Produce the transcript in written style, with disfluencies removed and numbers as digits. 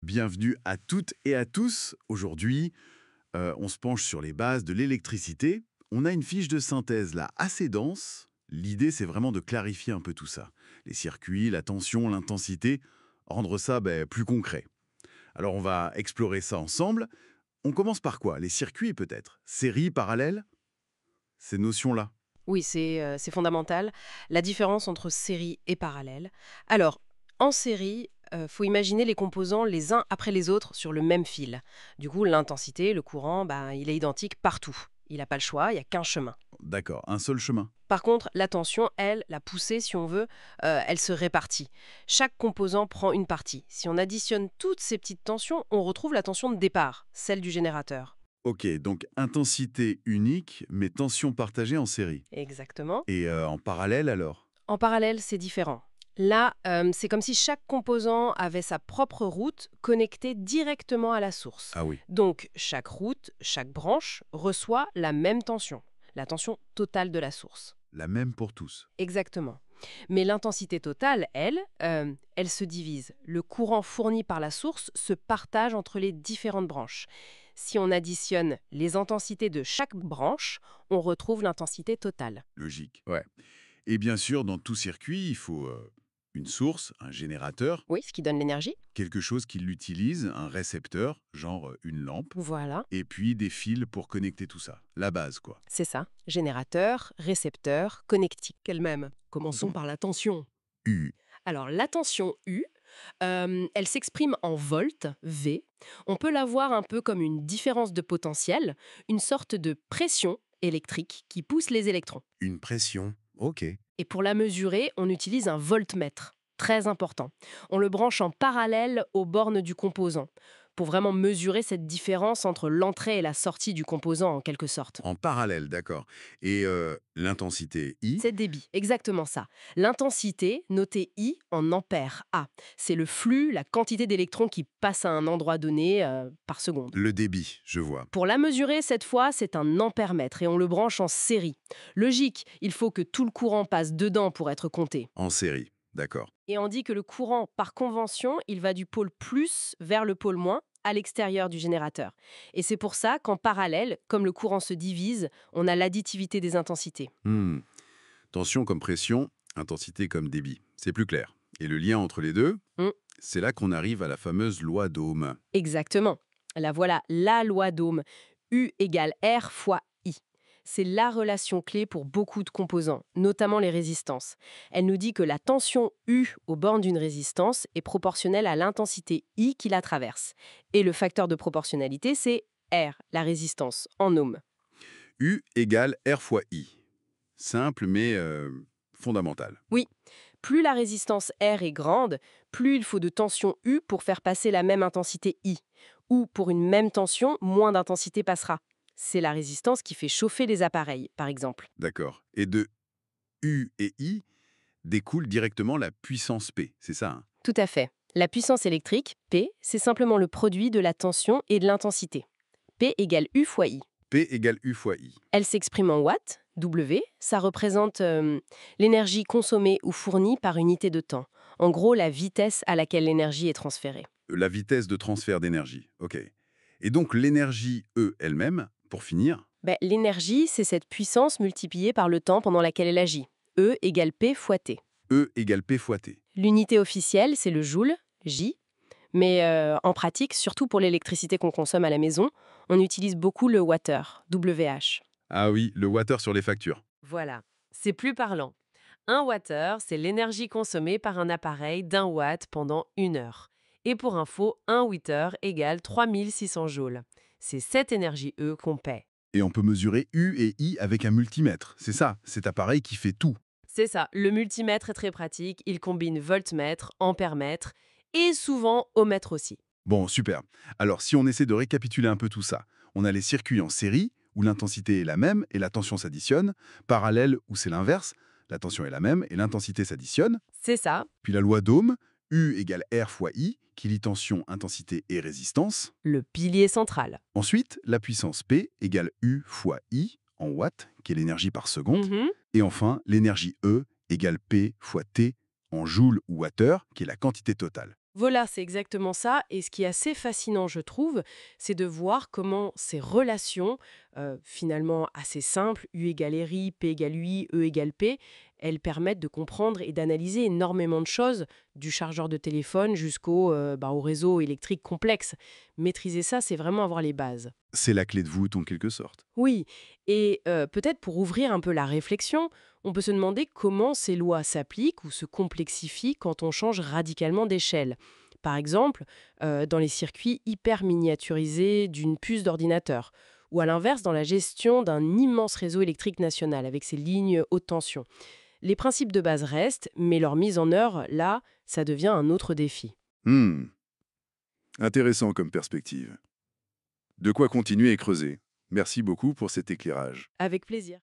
Bienvenue à toutes et à tous. Aujourd'hui, on se penche sur les bases de l'électricité. On a une fiche de synthèse là assez dense. L'idée, c'est vraiment de clarifier un peu tout ça. Les circuits, la tension, l'intensité, rendre ça plus concret. Alors on va explorer ça ensemble. On commence par quoi? Les circuits peut-être? Séries, parallèles? Ces notions-là. Oui, c'est fondamental, la différence entre série et parallèle. Alors, en série, faut imaginer les composants les uns après les autres sur le même fil. Du coup, l'intensité, le courant, il est identique partout. Il n'a pas le choix, il n'y a qu'un chemin. D'accord, un seul chemin. Par contre, la tension, elle, la poussée, si on veut, elle se répartit. Chaque composant prend une partie. Si on additionne toutes ces petites tensions, on retrouve la tension de départ, celle du générateur. Ok, donc intensité unique, mais tension partagée en série. Exactement. Et en parallèle alors? En parallèle, c'est différent. Là, c'est comme si chaque composant avait sa propre route connectée directement à la source. Ah oui. Donc, chaque route, chaque branche reçoit la même tension, la tension totale de la source. La même pour tous. Exactement. Mais l'intensité totale, elle, elle se divise. Le courant fourni par la source se partage entre les différentes branches. Si on additionne les intensités de chaque branche, on retrouve l'intensité totale. Logique. Ouais. Et bien sûr, dans tout circuit, il faut une source, un générateur, Oui, ce qui donne l'énergie. quelque chose qui l'utilise, un récepteur, genre une lampe, Voilà. et puis des fils pour connecter tout ça. La base, quoi. C'est ça. Générateur, récepteur, connectique elle-même. Commençons par la tension. U. Alors, la tension U, elle s'exprime en volts, V. On peut la voir un peu comme une différence de potentiel, une sorte de pression électrique qui pousse les électrons. Une pression. Ok. Et pour la mesurer, on utilise un voltmètre. Très important. On le branche en parallèle aux bornes du composant, pour vraiment mesurer cette différence entre l'entrée et la sortie du composant en quelque sorte. En parallèle, d'accord. Et l'intensité I. C'est débit, exactement ça. L'intensité, notée I en ampères A, c'est le flux, la quantité d'électrons qui passent à un endroit donné par seconde. Le débit, je vois. Pour la mesurer, cette fois, c'est un ampèremètre et on le branche en série. Logique, il faut que tout le courant passe dedans pour être compté. En série. D'accord. Et on dit que le courant, par convention, il va du pôle plus vers le pôle moins, à l'extérieur du générateur. Et c'est pour ça qu'en parallèle, comme le courant se divise, on a l'additivité des intensités. Hmm. Tension comme pression, intensité comme débit. C'est plus clair. Et le lien entre les deux, Hmm. c'est là qu'on arrive à la fameuse loi d'Ohm. Exactement. Là voilà, la loi d'Ohm. U égale R fois I. C'est la relation clé pour beaucoup de composants, notamment les résistances. Elle nous dit que la tension U au bornes d'une résistance est proportionnelle à l'intensité I qui la traverse. Et le facteur de proportionnalité, c'est R, la résistance, en ohms. U égale R fois I. Simple mais fondamental. Oui, plus la résistance R est grande, plus il faut de tension U pour faire passer la même intensité I. Ou pour une même tension, moins d'intensité passera. C'est la résistance qui fait chauffer les appareils, par exemple. D'accord. Et de U et I découle directement la puissance P, c'est ça, hein? Tout à fait. La puissance électrique, P, c'est simplement le produit de la tension et de l'intensité. P égale U fois I. P égale U fois I. Elle s'exprime en watts, W, ça représente l'énergie consommée ou fournie par unité de temps. En gros, la vitesse à laquelle l'énergie est transférée. La vitesse de transfert d'énergie, ok. Et donc l'énergie E elle-même, pour finir, L'énergie, c'est cette puissance multipliée par le temps pendant laquelle elle agit. E égale P fois T. E égale P fois T. L'unité officielle, c'est le joule, J. Mais en pratique, surtout pour l'électricité qu'on consomme à la maison, on utilise beaucoup le watt-heure, WH. Ah oui, le watt-heure sur les factures. Voilà, c'est plus parlant. Un watt-heure, c'est l'énergie consommée par un appareil d'un watt pendant 1 heure. Et pour info, un Wh égale 3600 joules. C'est cette énergie E qu'on paie. Et on peut mesurer U et I avec un multimètre. C'est ça, cet appareil qui fait tout. C'est ça, le multimètre est très pratique, il combine voltmètre, ampèremètre et souvent ohmmètre aussi. Bon, super. Alors, si on essaie de récapituler un peu tout ça, on a les circuits en série, où l'intensité est la même et la tension s'additionne, parallèle, où c'est l'inverse, la tension est la même et l'intensité s'additionne, C'est ça, puis la loi d'Ohm, U égale R fois I, qui lie tension, intensité et résistance. le pilier central. Ensuite, la puissance P égale U fois I, en watts, qui est l'énergie par seconde. Mhm. Et enfin, l'énergie E égale P fois T, en joules ou watt-heure, qui est la quantité totale. Voilà, c'est exactement ça. Et ce qui est assez fascinant, je trouve, c'est de voir comment ces relations, finalement assez simples, U égale RI, P égale UI, E égale P, elles permettent de comprendre et d'analyser énormément de choses, du chargeur de téléphone au réseau électrique complexe. Maîtriser ça, c'est vraiment avoir les bases. C'est la clé de voûte en quelque sorte. Oui, et peut-être pour ouvrir un peu la réflexion, on peut se demander comment ces lois s'appliquent ou se complexifient quand on change radicalement d'échelle. Par exemple, dans les circuits hyper miniaturisés d'une puce d'ordinateur, ou à l'inverse dans la gestion d'un immense réseau électrique national avec ses lignes haute tension. Les principes de base restent, mais leur mise en œuvre, là, ça devient un autre défi. Hmm, intéressant comme perspective. De quoi continuer et creuser. Merci beaucoup pour cet éclairage. Avec plaisir.